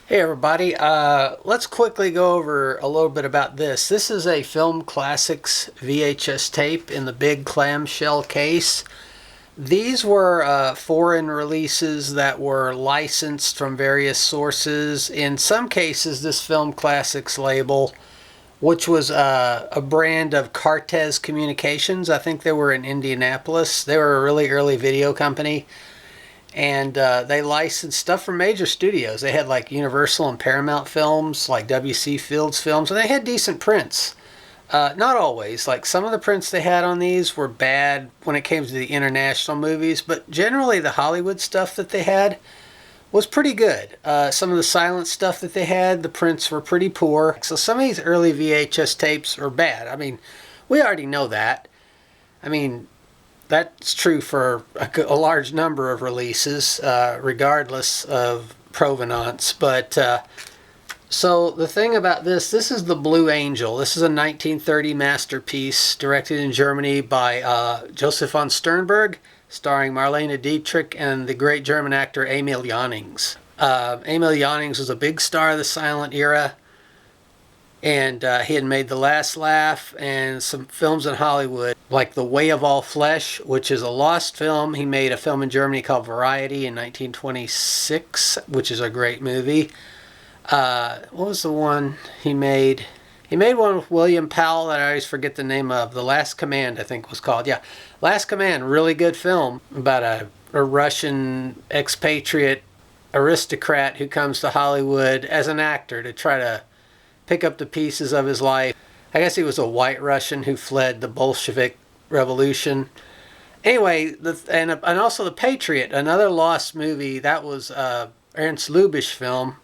Hey everybody, let's quickly go over a little bit about this. This is a Film Classics VHS tape in the big clamshell case. These were foreign releases that were licensed from various sources. In some cases, this Film Classics label, which was a brand of Kartes Communications, I think they were in Indianapolis. They were a really early video company, and they licensed stuff from major studios. They had like Universal and Paramount Films, like W.C. Fields Films, and they had decent prints. Not always. Like some of the prints they had on these were bad when it came to the international movies, but generally the Hollywood stuff that they had was pretty good. Some of the silent stuff that they had, the prints were pretty poor. So some of these early VHS tapes are bad. I mean, we already know that. I mean, that's true for a large number of releases, regardless of provenance. But so the thing about this is the Blue Angel. This is a 1930 masterpiece directed in Germany by Joseph von Sternberg, starring Marlene Dietrich and the great German actor Emil Jannings. Emil Jannings was a big star of the silent era, and he had made The Last Laugh and some films in Hollywood, like The Way of All Flesh, which is a lost film. He made a film in Germany called Variety in 1926, which is a great movie. What was the one he made? He made one with William Powell that I always forget the name of. The Last Command, I think was called. Yeah, Last Command, really good film about a Russian expatriate aristocrat who comes to Hollywood as an actor to try to pick up the pieces of his life. I guess he was a white Russian who fled the Bolshevik Revolution. Anyway, and also The Patriot, another lost movie. That was Ernst Lubitsch film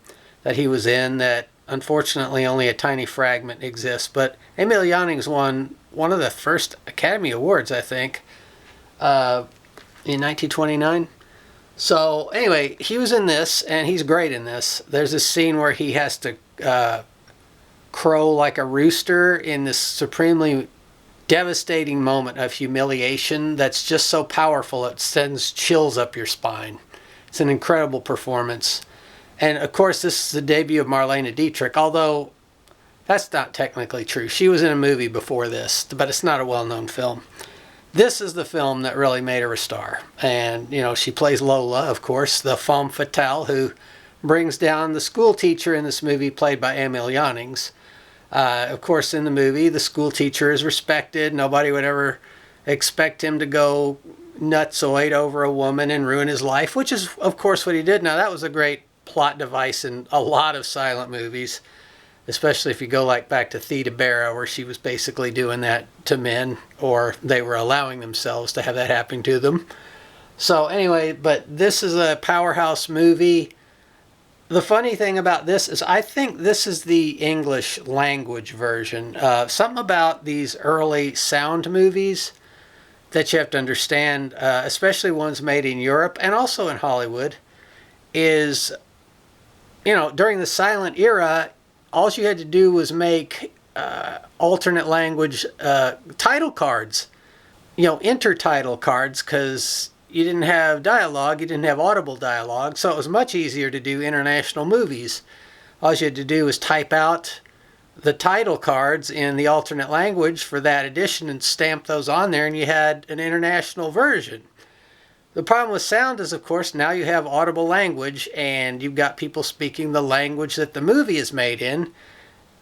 that he was in that unfortunately only a tiny fragment exists. But Emil Jannings won one of the first Academy Awards, I think, in 1929. So anyway, he was in this, and he's great in this. There's this scene where he has to crow like a rooster in this supremely devastating moment of humiliation that's just so powerful it sends chills up your spine. It's an incredible performance. And of course, this is the debut of Marlene Dietrich, although that's not technically true. She was in a movie before this, but it's not a well-known film. This is the film that really made her a star. And, you know, she plays Lola, of course, the femme fatale who brings down the school teacher in this movie, played by Emil Jannings. Of course, in the movie, the school teacher is respected. Nobody would ever expect him to go nutsoid over a woman and ruin his life, which is, of course, what he did. Now, that was a great plot device in a lot of silent movies, especially if you go like back to Theda Bara, where she was basically doing that to men, or they were allowing themselves to have that happen to them. So anyway, but this is a powerhouse movie. The funny thing about this is I think this is the English language version. Something about these early sound movies that you have to understand, especially ones made in Europe and also in Hollywood, is, you know, during the silent era, all you had to do was make alternate language title cards, you know, intertitle cards, because you didn't have dialogue, you didn't have audible dialogue, so it was much easier to do international movies. All you had to do was type out the title cards in the alternate language for that edition and stamp those on there, and you had an international version. The problem with sound is, of course, now you have audible language, and you've got people speaking the language that the movie is made in,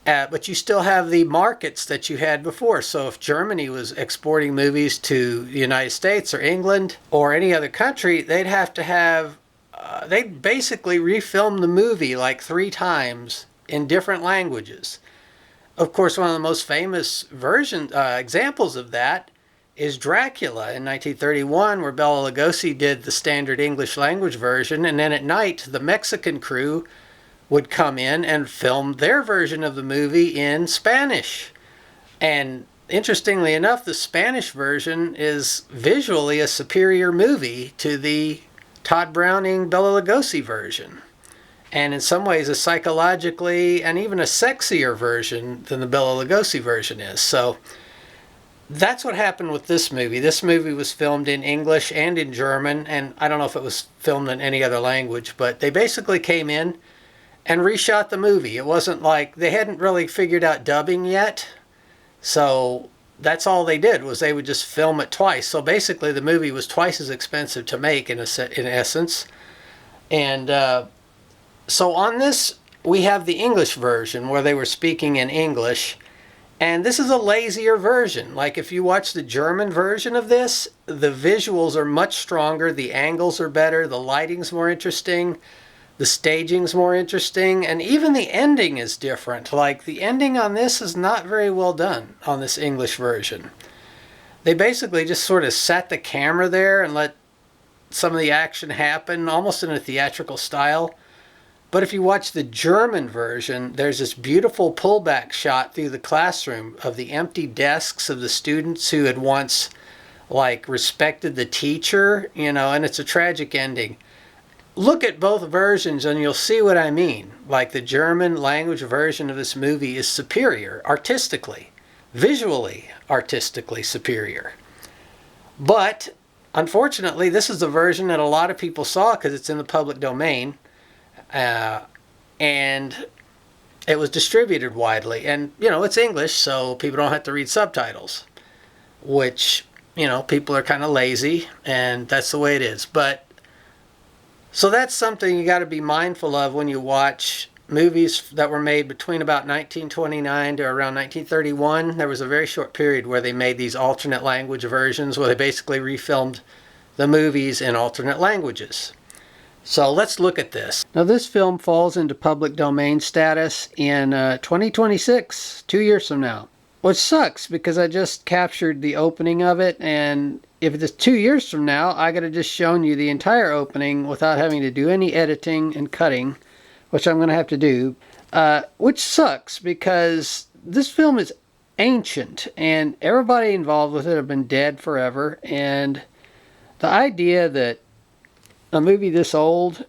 but you still have the markets that you had before. So if Germany was exporting movies to the United States or England or any other country, they'd have to have, they'd basically refilm the movie like 3 times in different languages. Of course, one of the most famous examples of that is Dracula in 1931, where Bela Lugosi did the standard English language version, and then at night the Mexican crew would come in and film their version of the movie in Spanish. And interestingly enough, the Spanish version is visually a superior movie to the Todd Browning Bela Lugosi version, and in some ways a psychologically and even a sexier version than the Bela Lugosi version is. So that's what happened with this movie. This movie was filmed in English and in German, and I don't know if it was filmed in any other language, but they basically came in and reshot the movie. It wasn't like they hadn't really figured out dubbing yet. So that's all they did, was they would just film it twice. So basically the movie was twice as expensive to make in essence. And so on this, we have the English version where they were speaking in English. And this is a lazier version. Like if you watch the German version of this, the visuals are much stronger, the angles are better, the lighting's more interesting, the staging's more interesting, and even the ending is different. Like the ending on this is not very well done on this English version. They basically just sort of sat the camera there and let some of the action happen, almost in a theatrical style. But if you watch the German version, there's this beautiful pullback shot through the classroom of the empty desks of the students who had once, like, respected the teacher, you know, and it's a tragic ending. Look at both versions and you'll see what I mean. Like, the German language version of this movie is superior, artistically, visually artistically superior. But, unfortunately, this is the version that a lot of people saw because it's in the public domain. And it was distributed widely. And, you know, it's English, so people don't have to read subtitles. Which, you know, people are kind of lazy, and that's the way it is. But, so that's something you got to be mindful of when you watch movies that were made between about 1929 to around 1931. There was a very short period where they made these alternate language versions where they basically refilmed the movies in alternate languages. So let's look at this. Now this film falls into public domain status in 2026, 2 years from now. Which sucks because I just captured the opening of it, and if it's 2 years from now, I could have just shown you the entire opening without having to do any editing and cutting, which I'm going to have to do. Which sucks because this film is ancient and everybody involved with it have been dead forever, and the idea that a movie this old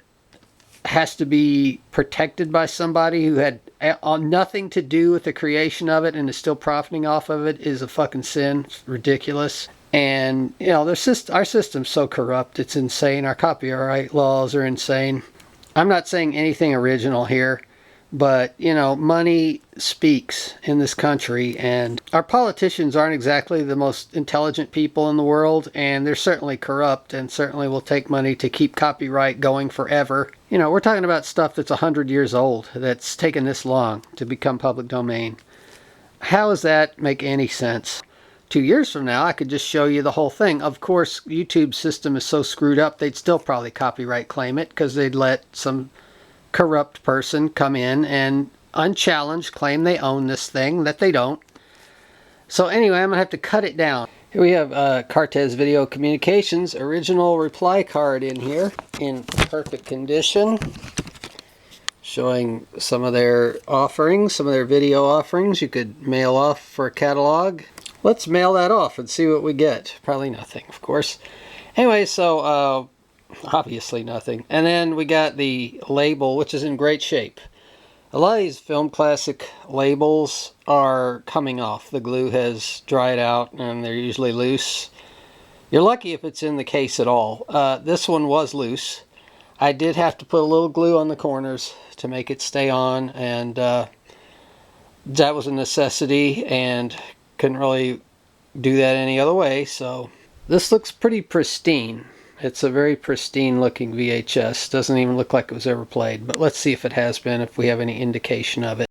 has to be protected by somebody who had nothing to do with the creation of it and is still profiting off of it is a fucking sin. It's ridiculous. And, you know, our system's so corrupt, it's insane. Our copyright laws are insane. I'm not saying anything original here, but, you know, money speaks in this country, and our politicians aren't exactly the most intelligent people in the world, and they're certainly corrupt and certainly will take money to keep copyright going forever. You know, we're talking about stuff that's 100 years old that's taken this long to become public domain. How does that make any sense? 2 years from now, I could just show you the whole thing. Of course, YouTube's system is so screwed up, they'd still probably copyright claim it because they'd let some corrupt person come in and unchallenged claim they own this thing that they don't. So anyway, I'm gonna have to cut it down. Here we have Kartes Video Communications original reply card in here in perfect condition, showing some of their offerings, some of their video offerings you could mail off for a catalog. Let's mail that off and see what we get. Probably nothing, of course. Anyway, so obviously nothing. And then we got the label, which is in great shape. A lot of these film classic labels are coming off. The glue has dried out and they're usually loose. You're lucky if it's in the case at all. This one was loose. I did have to put a little glue on the corners to make it stay on, and that was a necessity and couldn't really do that any other way. So this looks pretty pristine. It's a very pristine looking VHS. Doesn't even look like it was ever played, but let's see if it has been, if we have any indication of it.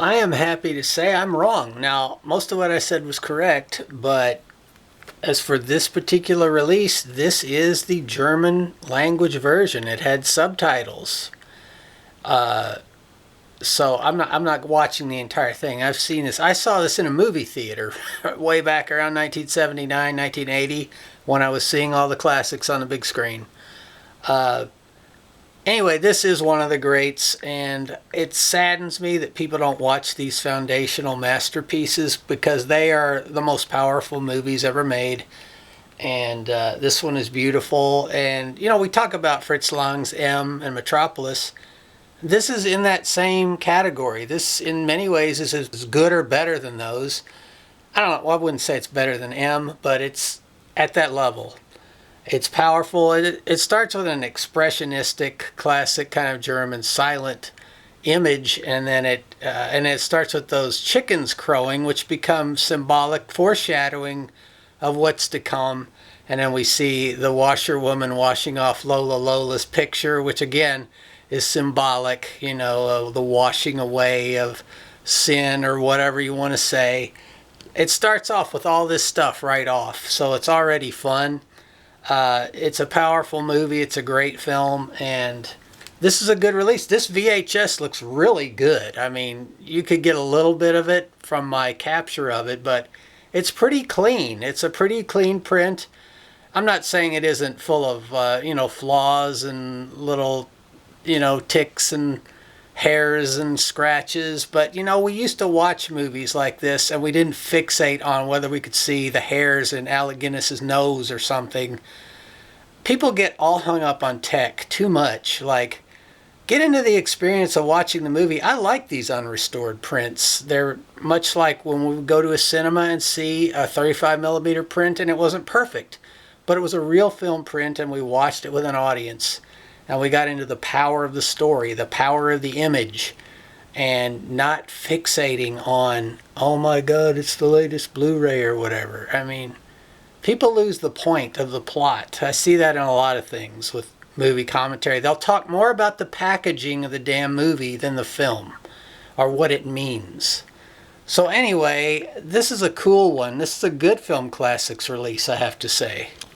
I am happy to say I'm wrong. Now, most of what I said was correct, but as for this particular release, this is the German language version. It had subtitles. So I'm not watching the entire thing. I've seen this. I saw this in a movie theater way back around 1979, 1980 when I was seeing all the classics on the big screen. Anyway, this is one of the greats, and it saddens me that people don't watch these foundational masterpieces because they are the most powerful movies ever made. And this one is beautiful. And, you know, we talk about Fritz Lang's M and Metropolis. This is in that same category. This, in many ways, is as good or better than those. I don't know, well, I wouldn't say it's better than M, but it's at that level. It's powerful. It starts with an expressionistic, classic kind of German silent image, and then it starts with those chickens crowing, which become symbolic foreshadowing of what's to come. And then we see the washerwoman washing off Lola Lola's picture, which again is symbolic, you know, of the washing away of sin or whatever you want to say. It starts off with all this stuff right off, so it's already fun. It's a powerful movie. It's a great film, and this is a good release. This VHS looks really good. I mean, you could get a little bit of it from my capture of it, but it's pretty clean. It's a pretty clean print. I'm not saying it isn't full of, flaws and little, ticks and hairs and scratches, but we used to watch movies like this and we didn't fixate on whether we could see the hairs in Alec Guinness's nose or something. People get all hung up on tech too much. Like, get into the experience of watching the movie. I like these unrestored prints. They're much like when we would go to a cinema and see a 35 millimeter print and it wasn't perfect, but it was a real film print and we watched it with an audience. And we got into the power of the story, the power of the image, and not fixating on, oh my God, it's the latest Blu-ray or whatever. I mean, people lose the point of the plot. I see that in a lot of things with movie commentary. They'll talk more about the packaging of the damn movie than the film or what it means. So anyway, this is a cool one. This is a good Film Classics release, I have to say.